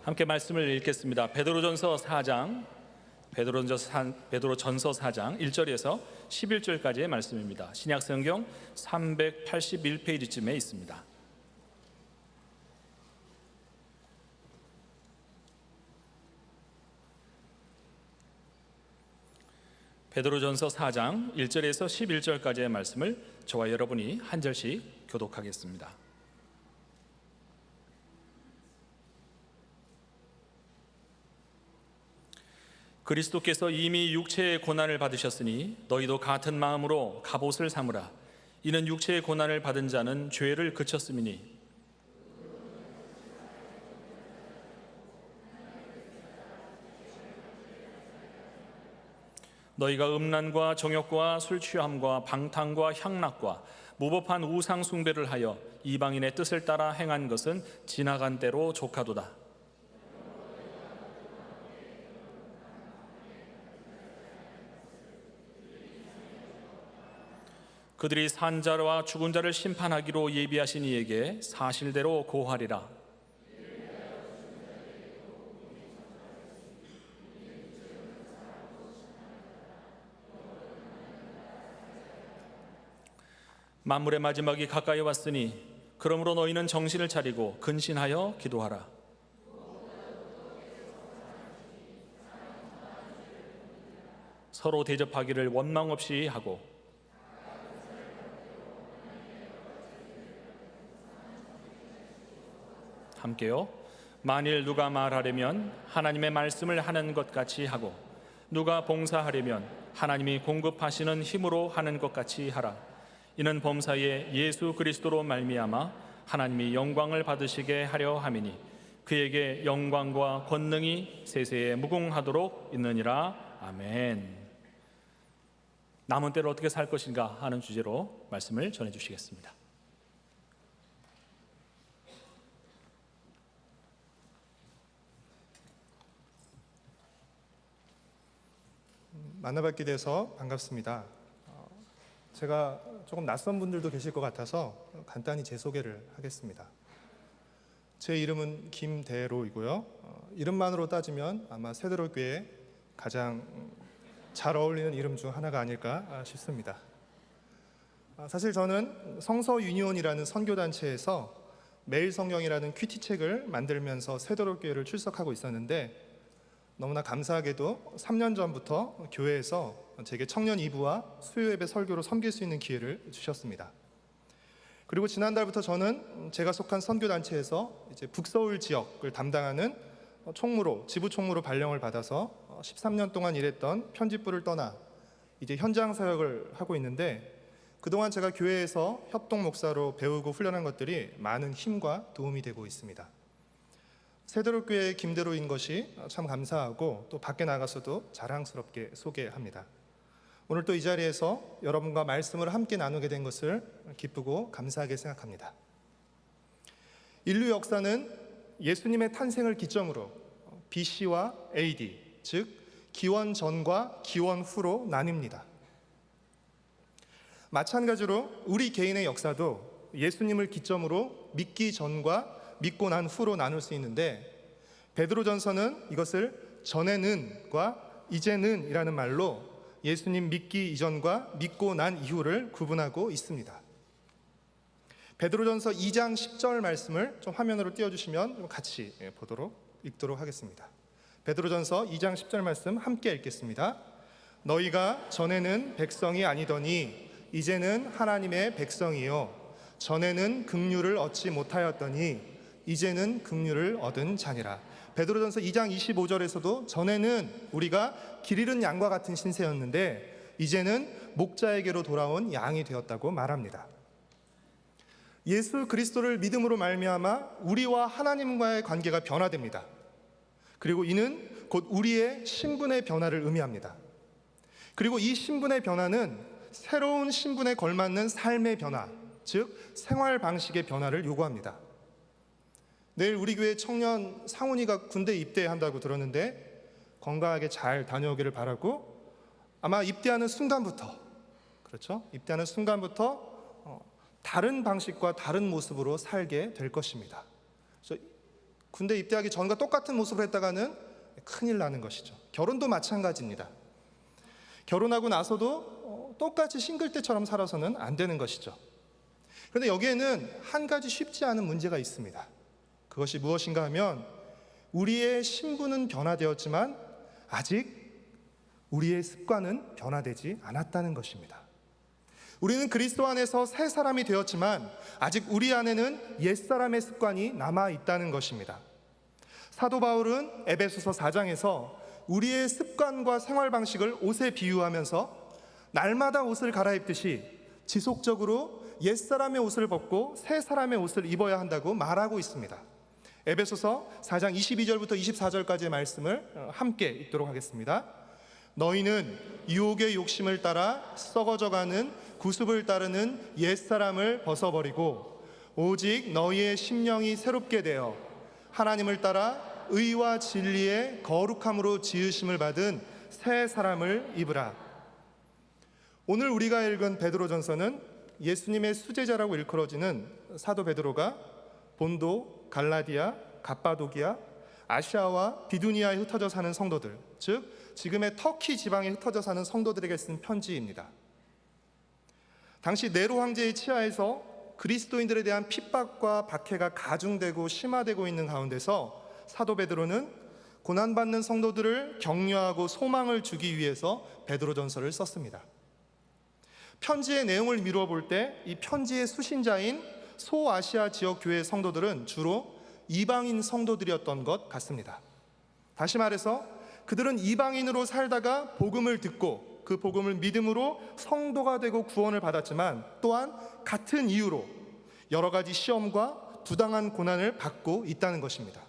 함께 말씀을 읽겠습니다. 베드로전서 4장, 베드로전서 4장 1절에서 11절까지의 말씀입니다. 신약성경 381페이지쯤에 있습니다. 베드로전서 4장 1절에서 11절까지의 말씀을 저와 여러분이 한 절씩 교독하겠습니다. 그리스도께서 이미 육체의 고난을 받으셨으니 너희도 같은 마음으로 갑옷을 삼으라. 이는 육체의 고난을 받은 자는 죄를 그쳤음이니 너희가 음란과 정욕과 술 취함과 방탕과 향락과 무법한 우상 숭배를 하여 이방인의 뜻을 따라 행한 것은 지나간 때로 족하도다. 그들이 산 자와 죽은 자를 심판하기로 예비하신 이에게 사실대로 고하리라. 만물의 마지막이 가까이 왔으니 그러므로 너희는 정신을 차리고 근신하여 기도하라. 서로 대접하기를 원망 없이 하고 함께요. 만일 누가 말하려면 하나님의 말씀을 하는 것 같이 하고 누가 봉사하려면 하나님이 공급하시는 힘으로 하는 것 같이 하라. 이는 범사에 예수 그리스도로 말미암아 하나님이 영광을 받으시게 하려 함이니 그에게 영광과 권능이 세세에 무궁하도록 있느니라. 아멘. 남은 때를 어떻게 살 것인가 하는 주제로 말씀을 전해 주시겠습니다. 만나뵙게 돼서 반갑습니다. 제가 조금 낯선 분들도 계실 것 같아서 간단히 제 소개를 하겠습니다. 제 이름은 김대로이고요. 이름만으로 따지면 아마 세대로교회에 가장 잘 어울리는 이름 중 하나가 아닐까 싶습니다. 사실 저는 성서 유니온이라는 선교단체에서 매일 성경이라는 큐티책을 만들면서 세대로교회를 출석하고 있었는데 너무나 감사하게도 3년 전부터 교회에서 제게 청년 2부와 수요 예배 설교로 섬길 수 있는 기회를 주셨습니다. 그리고 지난달부터 저는 제가 속한 선교단체에서 이제 북서울 지역을 담당하는 총무로, 지부 총무로 발령을 받아서 13년 동안 일했던 편집부를 떠나 이제 현장 사역을 하고 있는데 그동안 제가 교회에서 협동 목사로 배우고 훈련한 것들이 많은 힘과 도움이 되고 있습니다. 세대로교회의 김대로인 것이 참 감사하고 또 밖에 나가서도 자랑스럽게 소개합니다. 오늘 또 이 자리에서 여러분과 말씀을 함께 나누게 된 것을 기쁘고 감사하게 생각합니다. 인류 역사는 예수님의 탄생을 기점으로 BC와 AD, 즉 기원 전과 기원 후로 나뉩니다. 마찬가지로 우리 개인의 역사도 예수님을 기점으로 믿기 전과 믿고 난 후로 나눌 수 있는데 베드로전서는 이것을 전에는과 이제는 이라는 말로 예수님 믿기 이전과 믿고 난 이후를 구분하고 있습니다. 베드로전서 2장 10절 말씀을 좀 화면으로 띄워주시면 같이 읽도록 하겠습니다. 베드로전서 2장 10절 말씀 함께 읽겠습니다. 너희가 전에는 백성이 아니더니 이제는 하나님의 백성이요 전에는 긍휼을 얻지 못하였더니 이제는 긍휼을 얻은 자니라. 베드로전서 2장 25절에서도 전에는 우리가 길 잃은 양과 같은 신세였는데 이제는 목자에게로 돌아온 양이 되었다고 말합니다. 예수 그리스도를 믿음으로 말미암아 우리와 하나님과의 관계가 변화됩니다. 그리고 이는 곧 우리의 신분의 변화를 의미합니다. 그리고 이 신분의 변화는 새로운 신분에 걸맞는 삶의 변화, 즉 생활 방식의 변화를 요구합니다. 내일 우리 교회 청년 상훈이가 군대 입대한다고 들었는데 건강하게 잘 다녀오기를 바라고 아마 입대하는 순간부터 다른 방식과 다른 모습으로 살게 될 것입니다. 그래서 군대 입대하기 전과 똑같은 모습을 했다가는 큰일 나는 것이죠. 결혼도 마찬가지입니다. 결혼하고 나서도 똑같이 싱글 때처럼 살아서는 안 되는 것이죠. 그런데 여기에는 한 가지 쉽지 않은 문제가 있습니다. 그것이 무엇인가 하면 우리의 신분은 변화되었지만 아직 우리의 습관은 변화되지 않았다는 것입니다. 우리는 그리스도 안에서 새 사람이 되었지만 아직 우리 안에는 옛사람의 습관이 남아있다는 것입니다. 사도 바울은 에베소서 4장에서 우리의 습관과 생활 방식을 옷에 비유하면서 날마다 옷을 갈아입듯이 지속적으로 옛사람의 옷을 벗고 새 사람의 옷을 입어야 한다고 말하고 있습니다. 에베소서 4장 22절부터 24절까지의 말씀을 함께 읽도록 하겠습니다. 너희는 유혹의 욕심을 따라 썩어져가는 구습을 따르는 옛사람을 벗어버리고 오직 너희의 심령이 새롭게 되어 하나님을 따라 의와 진리의 거룩함으로 지으심을 받은 새 사람을 입으라. 오늘 우리가 읽은 베드로전서는 예수님의 수제자라고 일컬어지는 사도 베드로가 본도, 갈라디아, 갑바도기아, 아시아와 비두니아에 흩어져 사는 성도들, 즉 지금의 터키 지방에 흩어져 사는 성도들에게 쓴 편지입니다. 당시 네로 황제의 치하에서 그리스도인들에 대한 핍박과 박해가 가중되고 심화되고 있는 가운데서 사도 베드로는 고난받는 성도들을 격려하고 소망을 주기 위해서 베드로전서를 썼습니다. 편지의 내용을 미루어 볼 때 이 편지의 수신자인 소아시아 지역 교회 성도들은 주로 이방인 성도들이었던 것 같습니다. 다시 말해서 그들은 이방인으로 살다가 복음을 듣고 그 복음을 믿음으로 성도가 되고 구원을 받았지만 또한 같은 이유로 여러 가지 시험과 부당한 고난을 받고 있다는 것입니다.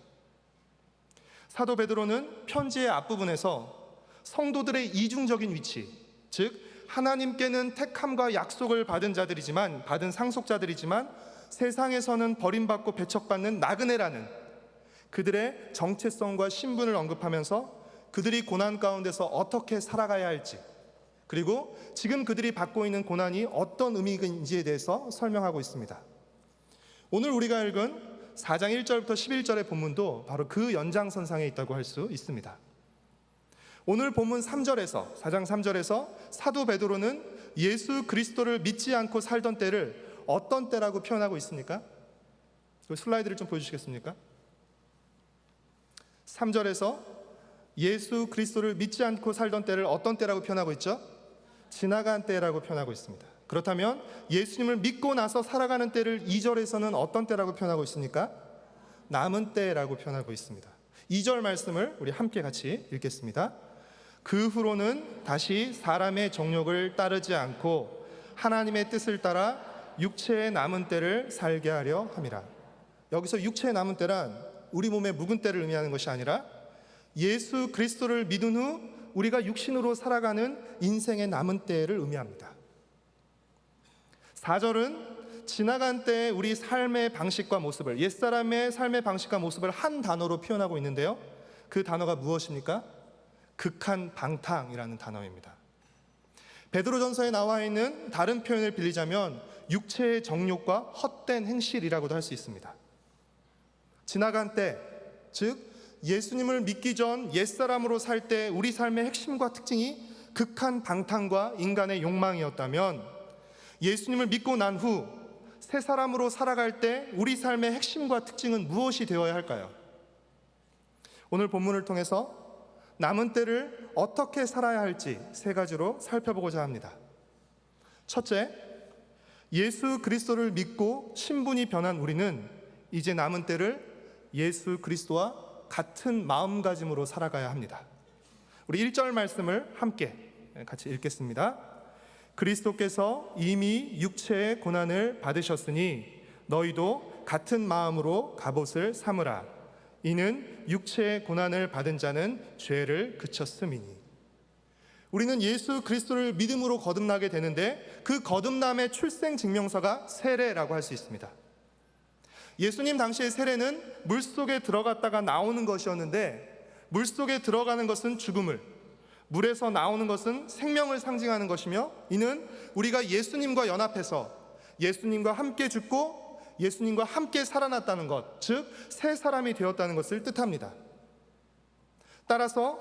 사도 베드로는 편지의 앞부분에서 성도들의 이중적인 위치, 즉 하나님께는 택함과 약속을 받은 자들이지만 받은 상속자들이지만 세상에서는 버림받고 배척받는 나그네라는 그들의 정체성과 신분을 언급하면서 그들이 고난 가운데서 어떻게 살아가야 할지, 그리고 지금 그들이 받고 있는 고난이 어떤 의미인지에 대해서 설명하고 있습니다. 오늘 우리가 읽은 4장 1절부터 11절의 본문도 바로 그 연장선상에 있다고 할 수 있습니다. 오늘 본문 3절에서 4장 3절에서 사도 베드로는 예수 그리스도를 믿지 않고 살던 때를 어떤 때라고 표현하고 있습니까? 그 슬라이드를 좀 보여주시겠습니까? 3절에서 예수 그리스도를 믿지 않고 살던 때를 어떤 때라고 표현하고 있죠? 지나간 때라고 표현하고 있습니다. 그렇다면 예수님을 믿고 나서 살아가는 때를 2절에서는 어떤 때라고 표현하고 있습니까? 남은 때라고 표현하고 있습니다. 2절 말씀을 우리 함께 같이 읽겠습니다. 그 후로는 다시 사람의 정욕을 따르지 않고 하나님의 뜻을 따라 육체의 남은 때를 살게 하려 함이라. 여기서 육체의 남은 때란 우리 몸의 묵은 때를 의미하는 것이 아니라 예수 그리스도를 믿은 후 우리가 육신으로 살아가는 인생의 남은 때를 의미합니다. 4절은 지나간 때의 우리 삶의 방식과 모습을, 옛사람의 삶의 방식과 모습을 한 단어로 표현하고 있는데요, 그 단어가 무엇입니까? 극한 방탕이라는 단어입니다. 베드로전서에 나와 있는 다른 표현을 빌리자면 육체의 정욕과 헛된 행실이라고도 할 수 있습니다. 지나간 때, 즉 예수님을 믿기 전 옛사람으로 살 때 우리 삶의 핵심과 특징이 극한 방탕과 인간의 욕망이었다면, 예수님을 믿고 난 후 새 사람으로 살아갈 때 우리 삶의 핵심과 특징은 무엇이 되어야 할까요? 오늘 본문을 통해서 남은 때를 어떻게 살아야 할지 세 가지로 살펴보고자 합니다. 첫째, 예수 그리스도를 믿고 신분이 변한 우리는 이제 남은 때를 예수 그리스도와 같은 마음가짐으로 살아가야 합니다. 우리 1절 말씀을 함께 같이 읽겠습니다. 그리스도께서 이미 육체의 고난을 받으셨으니 너희도 같은 마음으로 갑옷을 삼으라. 이는 육체의 고난을 받은 자는 죄를 그쳤음이니. 우리는 예수 그리스도를 믿음으로 거듭나게 되는데 그 거듭남의 출생증명서가 세례라고 할 수 있습니다. 예수님 당시의 세례는 물속에 들어갔다가 나오는 것이었는데, 물속에 들어가는 것은 죽음을, 물에서 나오는 것은 생명을 상징하는 것이며, 이는 우리가 예수님과 연합해서 예수님과 함께 죽고 예수님과 함께 살아났다는 것, 즉 새 사람이 되었다는 것을 뜻합니다. 따라서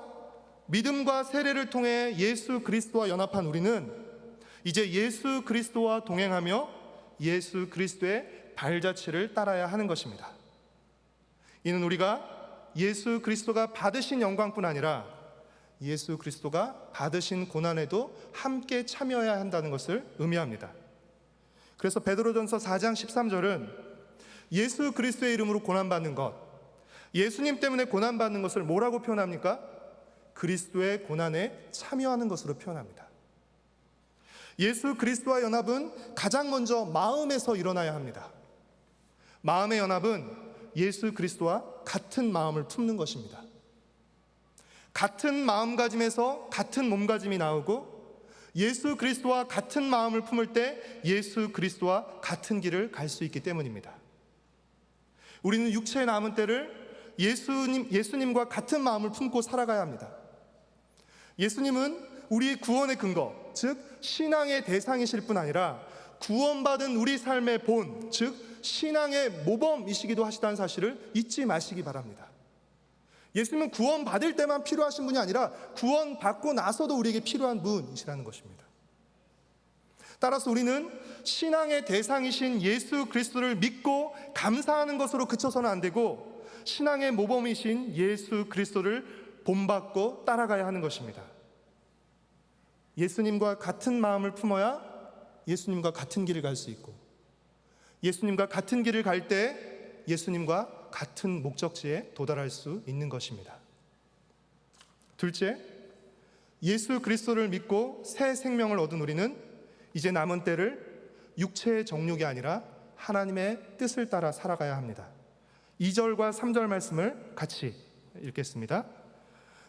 믿음과 세례를 통해 예수 그리스도와 연합한 우리는 이제 예수 그리스도와 동행하며 예수 그리스도의 발자취를 따라야 하는 것입니다. 이는 우리가 예수 그리스도가 받으신 영광뿐 아니라 예수 그리스도가 받으신 고난에도 함께 참여해야 한다는 것을 의미합니다. 그래서 베드로전서 4장 13절은 예수 그리스도의 이름으로 고난받는 것, 예수님 때문에 고난받는 것을 뭐라고 표현합니까? 그리스도의 고난에 참여하는 것으로 표현합니다. 예수 그리스도와 연합은 가장 먼저 마음에서 일어나야 합니다. 마음의 연합은 예수 그리스도와 같은 마음을 품는 것입니다. 같은 마음가짐에서 같은 몸가짐이 나오고 예수 그리스도와 같은 마음을 품을 때 예수 그리스도와 같은 길을 갈 수 있기 때문입니다. 우리는 육체의 남은 때를 예수님과 같은 마음을 품고 살아가야 합니다. 예수님은 우리의 구원의 근거, 즉 신앙의 대상이실 뿐 아니라 구원받은 우리 삶의 본, 즉 신앙의 모범이시기도 하시다는 사실을 잊지 마시기 바랍니다. 예수님은 구원받을 때만 필요하신 분이 아니라 구원받고 나서도 우리에게 필요한 분이시라는 것입니다. 따라서 우리는 신앙의 대상이신 예수 그리스도를 믿고 감사하는 것으로 그쳐서는 안 되고 신앙의 모범이신 예수 그리스도를 본받고 따라가야 하는 것입니다. 예수님과 같은 마음을 품어야 예수님과 같은 길을 갈 수 있고 예수님과 같은 길을 갈 때 예수님과 같은 목적지에 도달할 수 있는 것입니다. 둘째, 예수 그리스도를 믿고 새 생명을 얻은 우리는 이제 남은 때를 육체의 정욕이 아니라 하나님의 뜻을 따라 살아가야 합니다. 2절과 3절 말씀을 같이 읽겠습니다.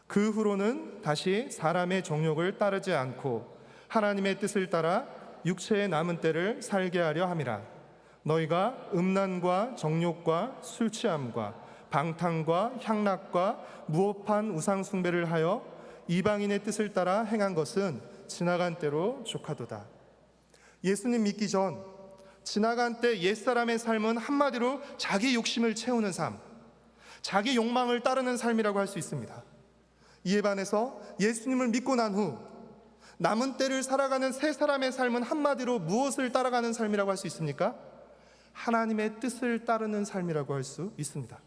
그 후로는 다시 사람의 정욕을 따르지 않고 하나님의 뜻을 따라 육체의 남은 때를 살게 하려 함이라. 너희가 음란과 정욕과 술 취함과 방탕과 향락과 무법한 우상 숭배를 하여 이방인의 뜻을 따라 행한 것은 지나간 때로 족하도다. 예수님 믿기 전 지나간 때 옛사람의 삶은 한마디로 자기 욕심을 채우는 삶, 자기 욕망을 따르는 삶이라고 할 수 있습니다. 이에 반해서 예수님을 믿고 난 후 남은 때를 살아가는 새 사람의 삶은 한마디로 무엇을 따라가는 삶이라고 할 수 있습니까? 하나님의 뜻을 따르는 삶이라고 할 수 있습니다.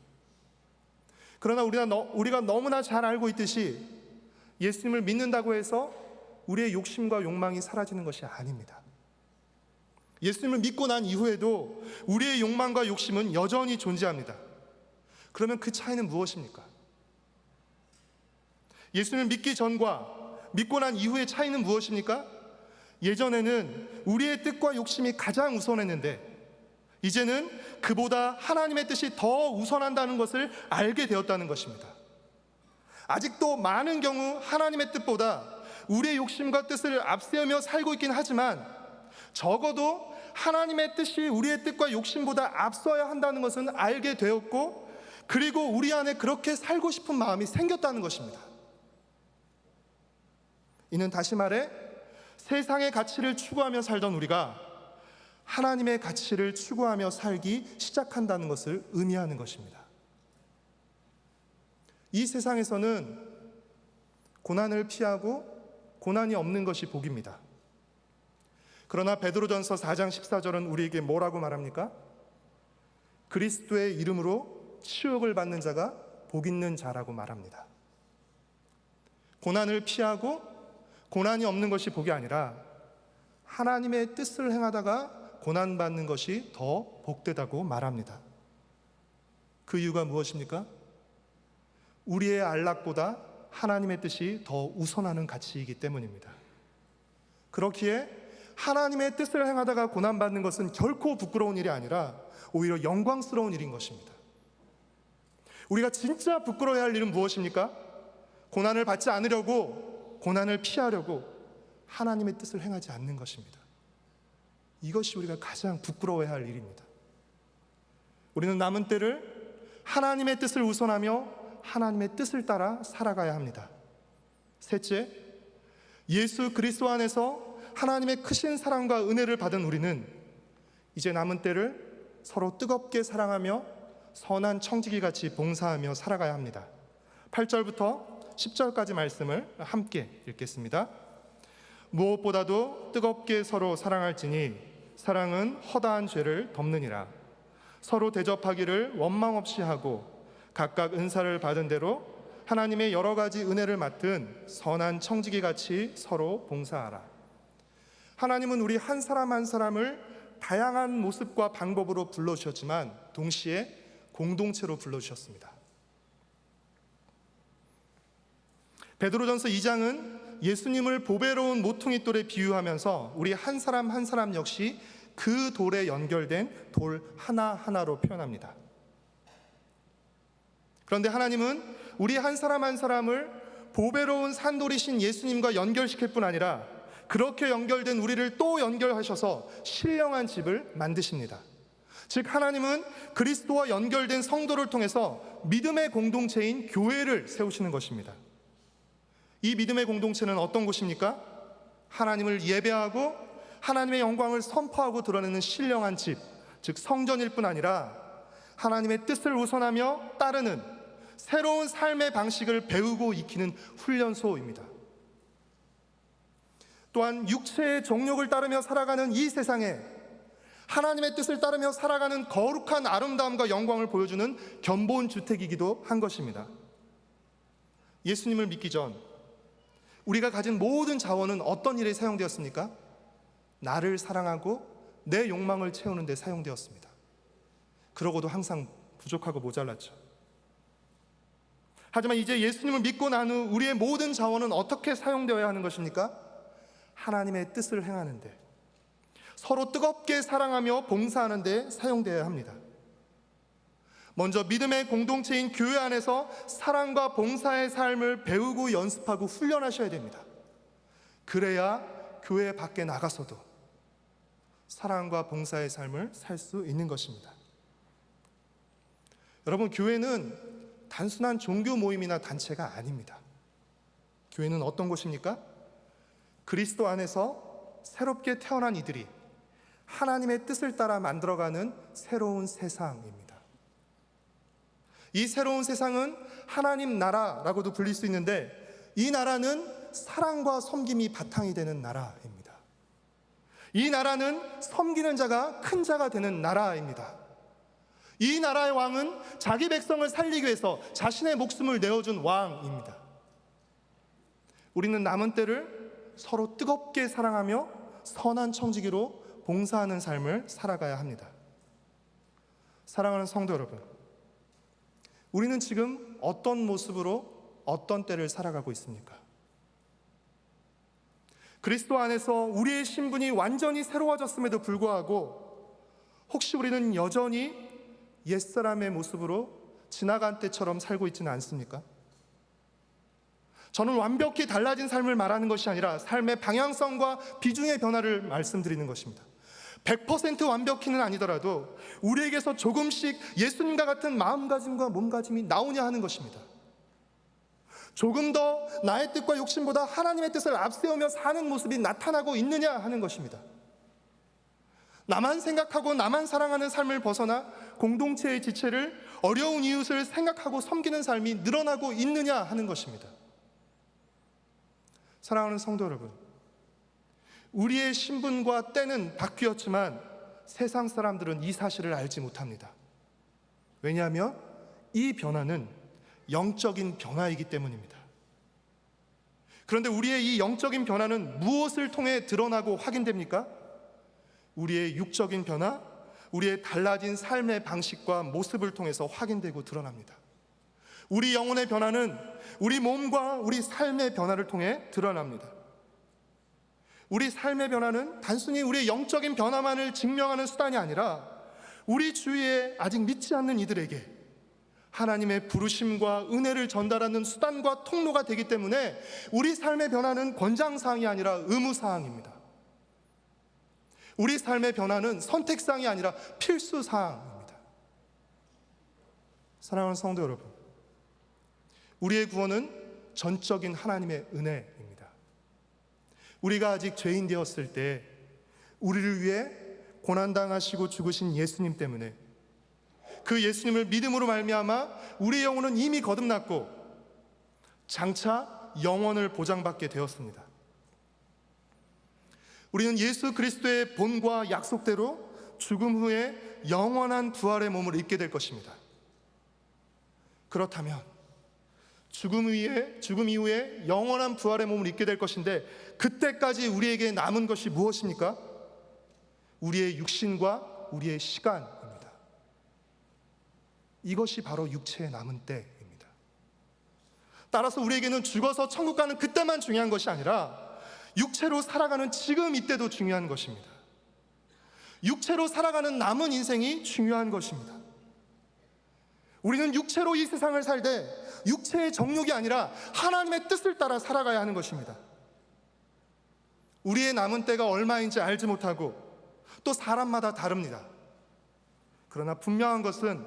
그러나 우리가 너무나 잘 알고 있듯이 예수님을 믿는다고 해서 우리의 욕심과 욕망이 사라지는 것이 아닙니다. 예수님을 믿고 난 이후에도 우리의 욕망과 욕심은 여전히 존재합니다. 그러면 그 차이는 무엇입니까? 예수님을 믿기 전과 믿고 난 이후의 차이는 무엇입니까? 예전에는 우리의 뜻과 욕심이 가장 우선했는데 이제는 그보다 하나님의 뜻이 더 우선한다는 것을 알게 되었다는 것입니다. 아직도 많은 경우 하나님의 뜻보다 우리의 욕심과 뜻을 앞세우며 살고 있긴 하지만 적어도 하나님의 뜻이 우리의 뜻과 욕심보다 앞서야 한다는 것은 알게 되었고 그리고 우리 안에 그렇게 살고 싶은 마음이 생겼다는 것입니다. 이는 다시 말해 세상의 가치를 추구하며 살던 우리가 하나님의 가치를 추구하며 살기 시작한다는 것을 의미하는 것입니다. 이 세상에서는 고난을 피하고 고난이 없는 것이 복입니다. 그러나 베드로전서 4장 14절은 우리에게 뭐라고 말합니까? 그리스도의 이름으로 치욕을 받는 자가 복 있는 자라고 말합니다. 고난을 피하고 고난이 없는 것이 복이 아니라 하나님의 뜻을 행하다가 고난받는 것이 더 복되다고 말합니다. 그 이유가 무엇입니까? 우리의 안락보다 하나님의 뜻이 더 우선하는 가치이기 때문입니다. 그렇기에 하나님의 뜻을 행하다가 고난받는 것은 결코 부끄러운 일이 아니라 오히려 영광스러운 일인 것입니다. 우리가 진짜 부끄러워야 할 일은 무엇입니까? 고난을 받지 않으려고, 고난을 피하려고 하나님의 뜻을 행하지 않는 것입니다. 이것이 우리가 가장 부끄러워해야 할 일입니다. 우리는 남은 때를 하나님의 뜻을 우선하며 하나님의 뜻을 따라 살아가야 합니다. 셋째, 예수 그리스도 안에서 하나님의 크신 사랑과 은혜를 받은 우리는 이제 남은 때를 서로 뜨겁게 사랑하며 선한 청지기같이 봉사하며 살아가야 합니다. 8절부터 10절까지 말씀을 함께 읽겠습니다. 무엇보다도 뜨겁게 서로 사랑할지니 사랑은 허다한 죄를 덮느니라. 서로 대접하기를 원망 없이 하고 각각 은사를 받은 대로 하나님의 여러 가지 은혜를 맡은 선한 청지기같이 서로 봉사하라. 하나님은 우리 한 사람 한 사람을 다양한 모습과 방법으로 불러주셨지만 동시에 공동체로 불러주셨습니다. 베드로전서 2장은 예수님을 보배로운 모퉁이 돌에 비유하면서 우리 한 사람 한 사람 역시 그 돌에 연결된 돌 하나하나로 표현합니다. 그런데 하나님은 우리 한 사람 한 사람을 보배로운 산돌이신 예수님과 연결시킬 뿐 아니라 그렇게 연결된 우리를 또 연결하셔서 신령한 집을 만드십니다. 즉 하나님은 그리스도와 연결된 성도를 통해서 믿음의 공동체인 교회를 세우시는 것입니다. 이 믿음의 공동체는 어떤 곳입니까? 하나님을 예배하고 하나님의 영광을 선포하고 드러내는 신령한 집, 즉 성전일 뿐 아니라 하나님의 뜻을 우선하며 따르는 새로운 삶의 방식을 배우고 익히는 훈련소입니다. 또한 육체의 정욕을 따르며 살아가는 이 세상에 하나님의 뜻을 따르며 살아가는 거룩한 아름다움과 영광을 보여주는 견본 주택이기도 한 것입니다. 예수님을 믿기 전 우리가 가진 모든 자원은 어떤 일에 사용되었습니까? 나를 사랑하고 내 욕망을 채우는 데 사용되었습니다. 그러고도 항상 부족하고 모자랐죠. 하지만 이제 예수님을 믿고 난 후 우리의 모든 자원은 어떻게 사용되어야 하는 것입니까? 하나님의 뜻을 행하는 데, 서로 뜨겁게 사랑하며 봉사하는 데 사용되어야 합니다. 먼저 믿음의 공동체인 교회 안에서 사랑과 봉사의 삶을 배우고 연습하고 훈련하셔야 됩니다. 그래야 교회 밖에 나가서도 사랑과 봉사의 삶을 살 수 있는 것입니다. 여러분, 교회는 단순한 종교 모임이나 단체가 아닙니다. 교회는 어떤 곳입니까? 그리스도 안에서 새롭게 태어난 이들이 하나님의 뜻을 따라 만들어가는 새로운 세상입니다. 이 새로운 세상은 하나님 나라라고도 불릴 수 있는데 이 나라는 사랑과 섬김이 바탕이 되는 나라입니다. 이 나라는 섬기는 자가 큰 자가 되는 나라입니다. 이 나라의 왕은 자기 백성을 살리기 위해서 자신의 목숨을 내어준 왕입니다. 우리는 남은 때를 서로 뜨겁게 사랑하며 선한 청지기로 봉사하는 삶을 살아가야 합니다. 사랑하는 성도 여러분, 우리는 지금 어떤 모습으로 어떤 때를 살아가고 있습니까? 그리스도 안에서 우리의 신분이 완전히 새로워졌음에도 불구하고 혹시 우리는 여전히 옛사람의 모습으로 지나간 때처럼 살고 있지는 않습니까? 저는 완벽히 달라진 삶을 말하는 것이 아니라 삶의 방향성과 비중의 변화를 말씀드리는 것입니다. 100% 완벽히는 아니더라도 우리에게서 조금씩 예수님과 같은 마음가짐과 몸가짐이 나오냐 하는 것입니다. 조금 더 나의 뜻과 욕심보다 하나님의 뜻을 앞세우며 사는 모습이 나타나고 있느냐 하는 것입니다. 나만 생각하고 나만 사랑하는 삶을 벗어나 공동체의 지체를, 어려운 이웃을 생각하고 섬기는 삶이 늘어나고 있느냐 하는 것입니다. 사랑하는 성도 여러분, 우리의 신분과 때는 바뀌었지만 세상 사람들은 이 사실을 알지 못합니다. 왜냐하면 이 변화는 영적인 변화이기 때문입니다. 그런데 우리의 이 영적인 변화는 무엇을 통해 드러나고 확인됩니까? 우리의 육적인 변화, 우리의 달라진 삶의 방식과 모습을 통해서 확인되고 드러납니다. 우리 영혼의 변화는 우리 몸과 우리 삶의 변화를 통해 드러납니다. 우리 삶의 변화는 단순히 우리의 영적인 변화만을 증명하는 수단이 아니라 우리 주위에 아직 믿지 않는 이들에게 하나님의 부르심과 은혜를 전달하는 수단과 통로가 되기 때문에 우리 삶의 변화는 권장사항이 아니라 의무사항입니다. 우리 삶의 변화는 선택사항이 아니라 필수사항입니다. 사랑하는 성도 여러분, 우리의 구원은 전적인 하나님의 은혜입니다. 우리가 아직 죄인 되었을 때 우리를 위해 고난당하시고 죽으신 예수님 때문에 그 예수님을 믿음으로 말미암아 우리의 영혼은 이미 거듭났고 장차 영원을 보장받게 되었습니다. 우리는 예수 그리스도의 본과 약속대로 죽음 후에 영원한 부활의 몸을 입게 될 것입니다. 그렇다면 죽음 이후에 영원한 부활의 몸을 입게 될 것인데, 그때까지 우리에게 남은 것이 무엇입니까? 우리의 육신과 우리의 시간입니다. 이것이 바로 육체의 남은 때입니다. 따라서 우리에게는 죽어서 천국 가는 그때만 중요한 것이 아니라 육체로 살아가는 지금 이때도 중요한 것입니다. 육체로 살아가는 남은 인생이 중요한 것입니다. 우리는 육체로 이 세상을 살되 육체의 정욕이 아니라 하나님의 뜻을 따라 살아가야 하는 것입니다. 우리의 남은 때가 얼마인지 알지 못하고 또 사람마다 다릅니다. 그러나 분명한 것은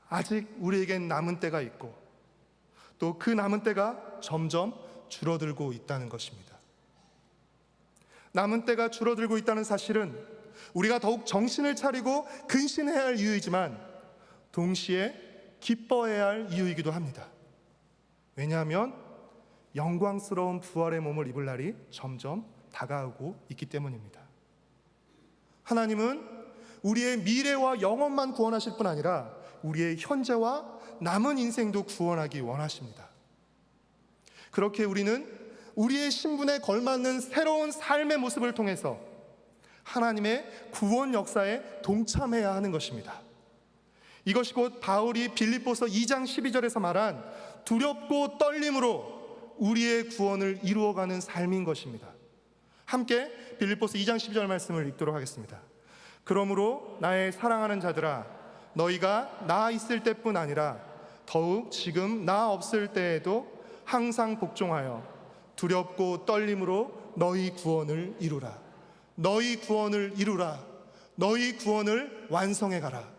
아직 우리에겐 남은 때가 있고 또 그 남은 때가 점점 줄어들고 있다는 것입니다. 남은 때가 줄어들고 있다는 사실은 우리가 더욱 정신을 차리고 근신해야 할 이유이지만 동시에 기뻐해야 할 이유이기도 합니다. 왜냐하면 영광스러운 부활의 몸을 입을 날이 점점 다가오고 있기 때문입니다. 하나님은 우리의 미래와 영혼만 구원하실 뿐 아니라 우리의 현재와 남은 인생도 구원하기 원하십니다. 그렇게 우리는 우리의 신분에 걸맞는 새로운 삶의 모습을 통해서 하나님의 구원 역사에 동참해야 하는 것입니다. 이것이 곧 바울이 빌립보서 2장 12절에서 말한 두렵고 떨림으로 우리의 구원을 이루어가는 삶인 것입니다. 함께 빌립보서 2장 12절 말씀을 읽도록 하겠습니다. 그러므로 나의 사랑하는 자들아, 너희가 나 있을 때뿐 아니라 더욱 지금 나 없을 때에도 항상 복종하여 두렵고 떨림으로 너희 구원을 이루라. 너희 구원을 이루라. 너희 구원을 완성해 가라.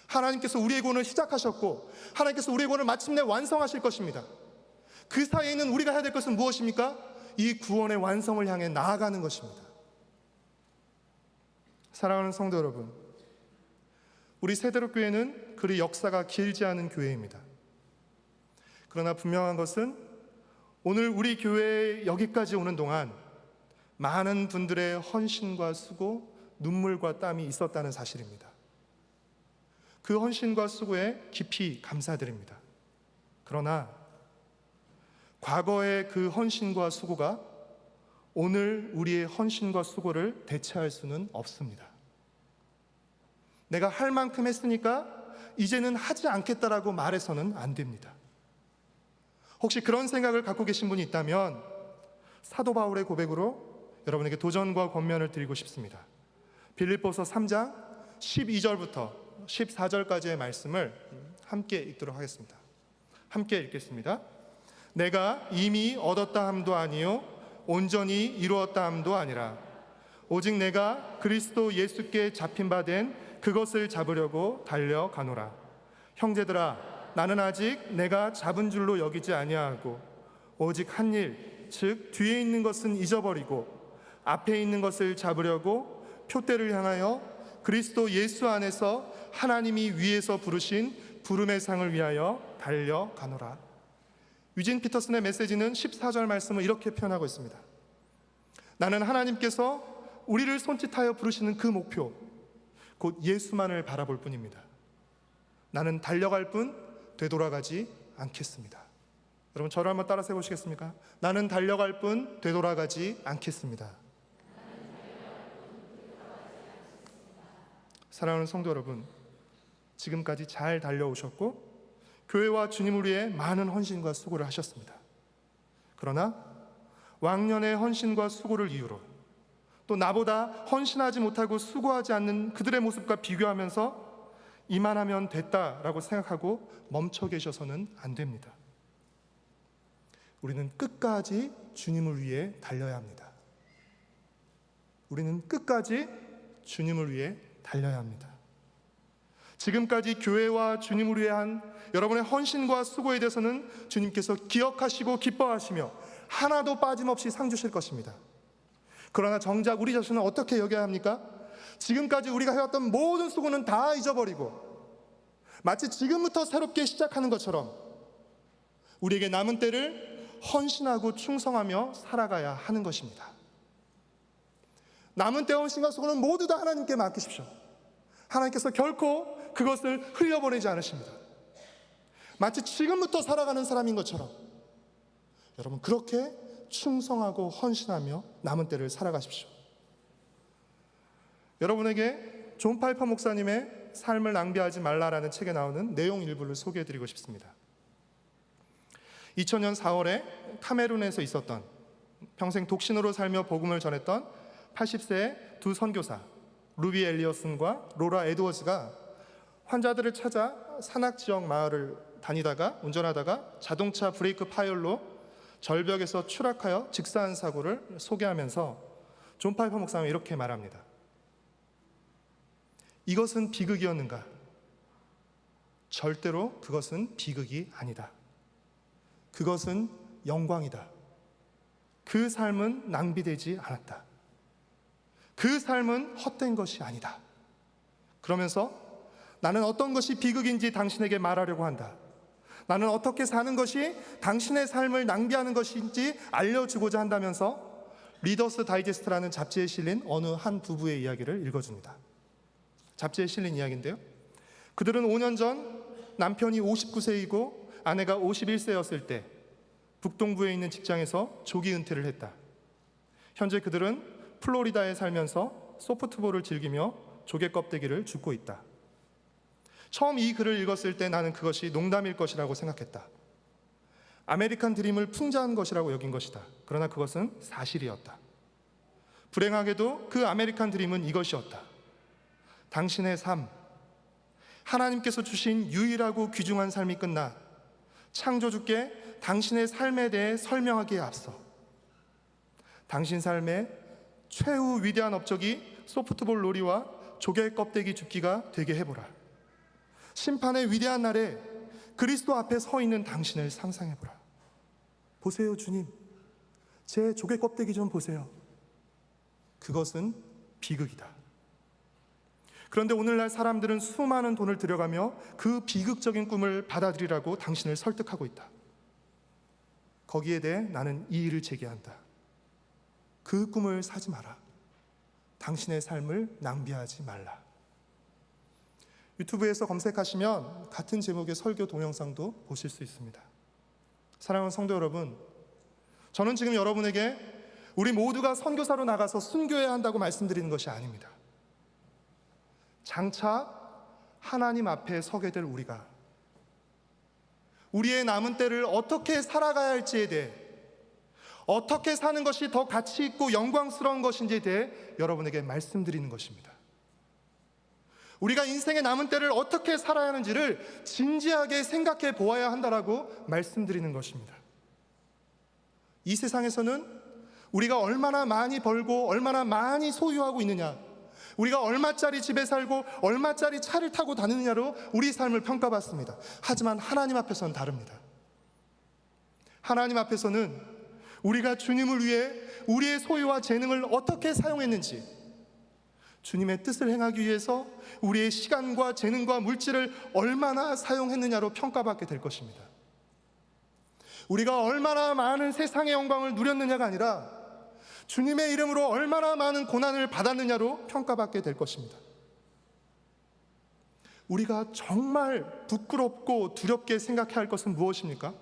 하나님께서 우리의 구원을 시작하셨고 하나님께서 우리의 구원을 마침내 완성하실 것입니다. 그 사이에 있는 우리가 해야 될 것은 무엇입니까? 이 구원의 완성을 향해 나아가는 것입니다. 사랑하는 성도 여러분, 우리 세대로교회는 그리 역사가 길지 않은 교회입니다. 그러나 분명한 것은 오늘 우리 교회에 여기까지 오는 동안 많은 분들의 헌신과 수고, 눈물과 땀이 있었다는 사실입니다. 그 헌신과 수고에 깊이 감사드립니다. 그러나 과거의 그 헌신과 수고가 오늘 우리의 헌신과 수고를 대체할 수는 없습니다. 내가 할 만큼 했으니까 이제는 하지 않겠다라고 말해서는 안 됩니다. 혹시 그런 생각을 갖고 계신 분이 있다면 사도 바울의 고백으로 여러분에게 도전과 권면을 드리고 싶습니다. 빌립보서 3장 12절부터 14절까지의 말씀을 함께 읽도록 하겠습니다. 함께 읽겠습니다. 내가 이미 얻었다 함도 아니요 온전히 이루었다 함도 아니라 오직 내가 그리스도 예수께 잡힌 바 된 그것을 잡으려고 달려가노라. 형제들아, 나는 아직 내가 잡은 줄로 여기지 아니하고 오직 한 일, 즉 뒤에 있는 것은 잊어버리고 앞에 있는 것을 잡으려고 표대를 향하여 그리스도 예수 안에서 하나님이 위에서 부르신 부름의 상을 위하여 달려가노라. 유진 피터슨의 메시지는 14절 말씀을 이렇게 표현하고 있습니다. 나는 하나님께서 우리를 손짓하여 부르시는 그 목표, 곧 예수만을 바라볼 뿐입니다. 나는 달려갈 뿐 되돌아가지 않겠습니다. 여러분 저를 한번 따라서 해보시겠습니까? 나는 달려갈 뿐 되돌아가지 않겠습니다. 사랑하는 성도 여러분, 지금까지 잘 달려오셨고 교회와 주님을 위해 많은 헌신과 수고를 하셨습니다. 그러나 왕년의 헌신과 수고를 이유로 또 나보다 헌신하지 못하고 수고하지 않는 그들의 모습과 비교하면서 이만하면 됐다라고 생각하고 멈춰 계셔서는 안 됩니다. 우리는 끝까지 주님을 위해 달려야 합니다. 우리는 끝까지 주님을 위해 달려야 합니다. 지금까지 교회와 주님을 위해 한 여러분의 헌신과 수고에 대해서는 주님께서 기억하시고 기뻐하시며 하나도 빠짐없이 상 주실 것입니다. 그러나 정작 우리 자신은 어떻게 여겨야 합니까? 지금까지 우리가 해왔던 모든 수고는 다 잊어버리고 마치 지금부터 새롭게 시작하는 것처럼 우리에게 남은 때를 헌신하고 충성하며 살아가야 하는 것입니다. 남은 때 헌신과 수고는 모두 다 하나님께 맡기십시오. 하나님께서 결코 그것을 흘려보내지 않으십니다. 마치 지금부터 살아가는 사람인 것처럼 여러분 그렇게 충성하고 헌신하며 남은 때를 살아가십시오. 여러분에게 존 파이퍼 목사님의 삶을 낭비하지 말라라는 책에 나오는 내용 일부를 소개해드리고 싶습니다. 2000년 4월에 카메룬에서 있었던 평생 독신으로 살며 복음을 전했던 80세의 두 선교사 루비 엘리어슨과 로라 에드워즈가 환자들을 찾아 산악지역 마을을 운전하다가 자동차 브레이크 파열로 절벽에서 추락하여 직사한 사고를 소개하면서 존 파이퍼 목사님은 이렇게 말합니다. 이것은 비극이었는가? 절대로 그것은 비극이 아니다. 그것은 영광이다. 그 삶은 낭비되지 않았다. 그 삶은 헛된 것이 아니다. 그러면서 나는 어떤 것이 비극인지 당신에게 말하려고 한다. 나는 어떻게 사는 것이 당신의 삶을 낭비하는 것인지 알려주고자 한다면서 리더스 다이제스트라는 잡지에 실린 어느 한 부부의 이야기를 읽어줍니다. 잡지에 실린 이야기인데요. 그들은 5년 전 남편이 59세이고 아내가 51세였을 때 북동부에 있는 직장에서 조기 은퇴를 했다. 현재 그들은 플로리다에 살면서 소프트볼을 즐기며 조개 껍데기를 줍고 있다. 처음 이 글을 읽었을 때 나는 그것이 농담일 것이라고 생각했다. 아메리칸 드림을 풍자한 것이라고 여긴 것이다. 그러나 그것은 사실이었다. 불행하게도 그 아메리칸 드림은 이것이었다. 당신의 삶, 하나님께서 주신 유일하고 귀중한 삶이 끝나 창조주께 당신의 삶에 대해 설명하기에 앞서 당신 삶의 최후 위대한 업적이 소프트볼 놀이와 조개 껍데기 줍기가 되게 해보라. 심판의 위대한 날에 그리스도 앞에 서 있는 당신을 상상해보라. 보세요, 주님. 제 조개 껍데기 좀 보세요. 그것은 비극이다. 그런데 오늘날 사람들은 수많은 돈을 들여가며 그 비극적인 꿈을 받아들이라고 당신을 설득하고 있다. 거기에 대해 나는 이의를 제기한다. 그 꿈을 사지 마라. 당신의 삶을 낭비하지 말라. 유튜브에서 검색하시면 같은 제목의 설교 동영상도 보실 수 있습니다. 사랑하는 성도 여러분, 저는 지금 여러분에게 우리 모두가 선교사로 나가서 순교해야 한다고 말씀드리는 것이 아닙니다. 장차 하나님 앞에 서게 될 우리가 우리의 남은 때를 어떻게 살아가야 할지에 대해, 어떻게 사는 것이 더 가치 있고 영광스러운 것인지에 대해 여러분에게 말씀드리는 것입니다. 우리가 인생의 남은 때를 어떻게 살아야 하는지를 진지하게 생각해 보아야 한다라고 말씀드리는 것입니다. 이 세상에서는 우리가 얼마나 많이 벌고 얼마나 많이 소유하고 있느냐, 우리가 얼마짜리 집에 살고 얼마짜리 차를 타고 다니느냐로 우리 삶을 평가받습니다. 하지만 하나님 앞에서는 다릅니다. 하나님 앞에서는 우리가 주님을 위해 우리의 소유와 재능을 어떻게 사용했는지, 주님의 뜻을 행하기 위해서 우리의 시간과 재능과 물질을 얼마나 사용했느냐로 평가받게 될 것입니다. 우리가 얼마나 많은 세상의 영광을 누렸느냐가 아니라 주님의 이름으로 얼마나 많은 고난을 받았느냐로 평가받게 될 것입니다. 우리가 정말 부끄럽고 두렵게 생각해야 할 것은 무엇입니까?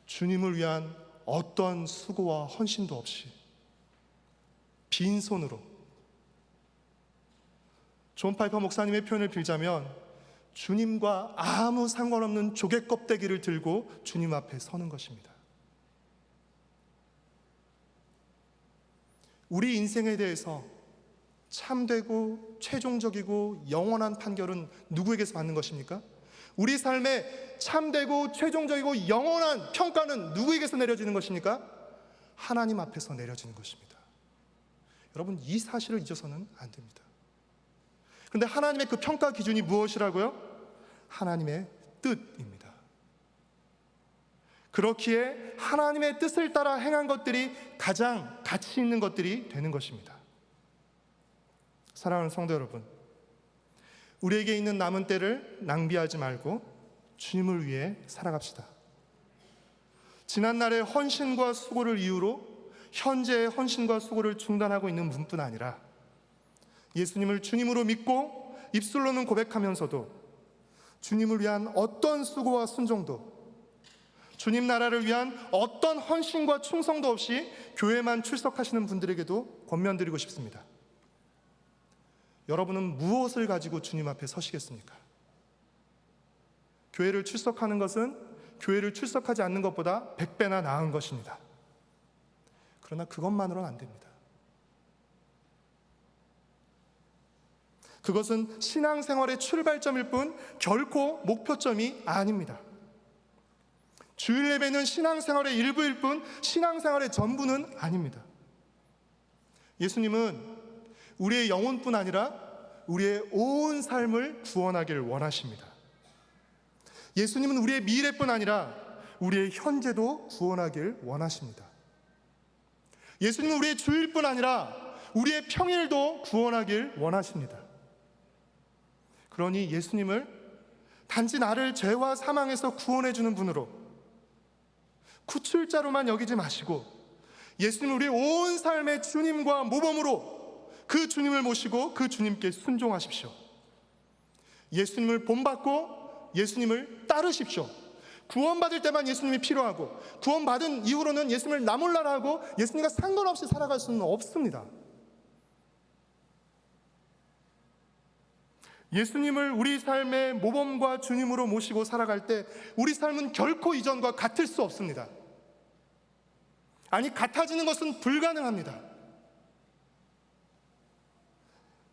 주님을 위한 어떤 수고와 헌신도 없이 빈손으로, 존 파이퍼 목사님의 표현을 빌자면 주님과 아무 상관없는 조개 껍데기를 들고 주님 앞에 서는 것입니다. 우리 인생에 대해서 참되고 최종적이고 영원한 판결은 누구에게서 받는 것입니까? 우리 삶에 참되고 최종적이고 영원한 평가는 누구에게서 내려지는 것입니까? 하나님 앞에서 내려지는 것입니다. 여러분, 이 사실을 잊어서는 안 됩니다. 그런데 하나님의 그 평가 기준이 무엇이라고요? 하나님의 뜻입니다. 그렇기에 하나님의 뜻을 따라 행한 것들이 가장 가치 있는 것들이 되는 것입니다. 사랑하는 성도 여러분, 우리에게 있는 남은 때를 낭비하지 말고 주님을 위해 살아갑시다. 지난날의 헌신과 수고를 이유로 현재의 헌신과 수고를 중단하고 있는 분뿐 아니라 예수님을 주님으로 믿고 입술로는 고백하면서도 주님을 위한 어떤 수고와 순종도, 주님 나라를 위한 어떤 헌신과 충성도 없이 교회만 출석하시는 분들에게도 권면드리고 싶습니다. 여러분은 무엇을 가지고 주님 앞에 서시겠습니까? 교회를 출석하는 것은 교회를 출석하지 않는 것보다 100배나 나은 것입니다. 그러나 그것만으로는 안 됩니다. 그것은 신앙생활의 출발점일 뿐 결코 목표점이 아닙니다. 주일 예배는 신앙생활의 일부일 뿐 신앙생활의 전부는 아닙니다. 예수님은 우리의 영혼뿐 아니라 우리의 온 삶을 구원하기를 원하십니다. 예수님은 우리의 미래뿐 아니라 우리의 현재도 구원하기를 원하십니다. 예수님은 우리의 주일뿐 아니라 우리의 평일도 구원하길 원하십니다. 그러니 예수님을 단지 나를 죄와 사망에서 구원해 주는 분으로, 구출자로만 여기지 마시고 예수님은 우리의 온 삶의 주님과 모범으로 그 주님을 모시고 그 주님께 순종하십시오. 예수님을 본받고 예수님을 따르십시오. 구원받을 때만 예수님이 필요하고 구원받은 이후로는 예수님을 나몰라라 하고 예수님과 상관없이 살아갈 수는 없습니다. 예수님을 우리 삶의 모범과 주님으로 모시고 살아갈 때 우리 삶은 결코 이전과 같을 수 없습니다. 아니, 같아지는 것은 불가능합니다.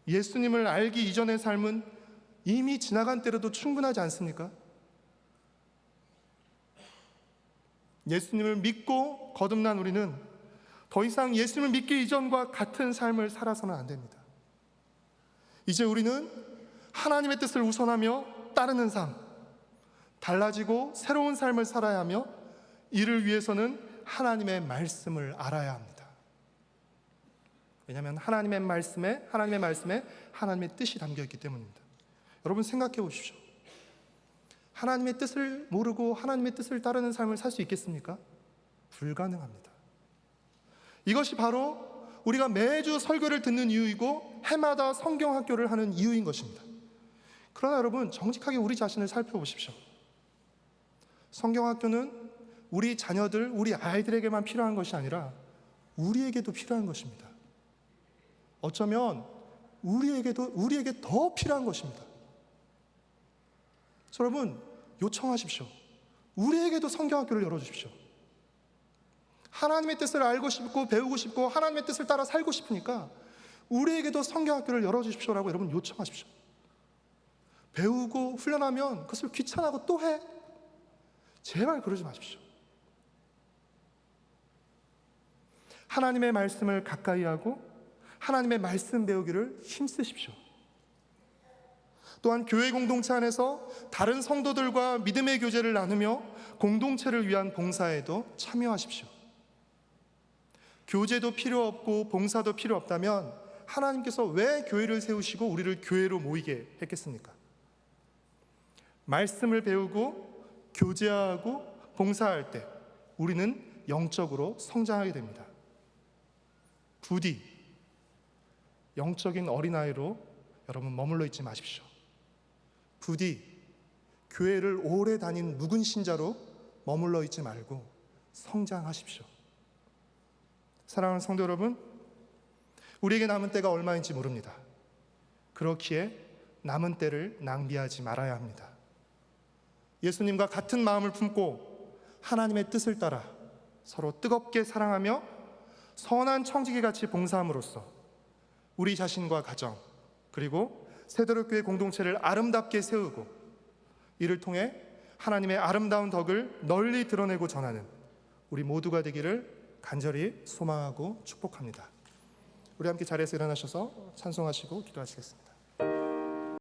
예수님을 알기 이전의 삶은 이미 지나간 때로도 충분하지 않습니까? 예수님을 믿고 거듭난 우리는 더 이상 예수님을 믿기 이전과 같은 삶을 살아서는 안 됩니다. 이제 우리는 하나님의 뜻을 우선하며 따르는 삶, 달라지고 새로운 삶을 살아야 하며 이를 위해서는 하나님의 말씀을 알아야 합니다. 왜냐하면 하나님의 말씀에 하나님의 뜻이 담겨 있기 때문입니다. 여러분 생각해 보십시오. 하나님의 뜻을 모르고 하나님의 뜻을 따르는 삶을 살 수 있겠습니까? 불가능합니다. 이것이 바로 우리가 매주 설교를 듣는 이유이고 해마다 성경학교를 하는 이유인 것입니다. 그러나 여러분 정직하게 우리 자신을 살펴보십시오. 성경학교는 우리 자녀들, 우리 아이들에게만 필요한 것이 아니라 우리에게도 필요한 것입니다. 어쩌면 우리에게 더 필요한 것입니다. 여러분 요청하십시오. 우리에게도 성경학교를 열어주십시오. 하나님의 뜻을 알고 싶고 배우고 싶고 하나님의 뜻을 따라 살고 싶으니까 우리에게도 성경학교를 열어주십시오라고 여러분 요청하십시오. 배우고 훈련하면 그것을 귀찮아하고 또 해. 제발 그러지 마십시오. 하나님의 말씀을 가까이 하고 하나님의 말씀 배우기를 힘쓰십시오. 또한 교회 공동체 안에서 다른 성도들과 믿음의 교제를 나누며 공동체를 위한 봉사에도 참여하십시오. 교제도 필요 없고 봉사도 필요 없다면 하나님께서 왜 교회를 세우시고 우리를 교회로 모이게 했겠습니까? 말씀을 배우고 교제하고 봉사할 때 우리는 영적으로 성장하게 됩니다. 부디 영적인 어린아이로 여러분 머물러 있지 마십시오. 부디 교회를 오래 다닌 묵은 신자로 머물러 있지 말고 성장하십시오. 사랑하는 성도 여러분, 우리에게 남은 때가 얼마인지 모릅니다. 그렇기에 남은 때를 낭비하지 말아야 합니다. 예수님과 같은 마음을 품고 하나님의 뜻을 따라 서로 뜨겁게 사랑하며 선한 청지기같이 봉사함으로써 우리 자신과 가정 그리고 세도록교회 공동체를 아름답게 세우고 이를 통해 하나님의 아름다운 덕을 널리 드러내고 전하는 우리 모두가 되기를 간절히 소망하고 축복합니다. 우리 함께 자리에서 일어나셔서 찬송하시고 기도하시겠습니다.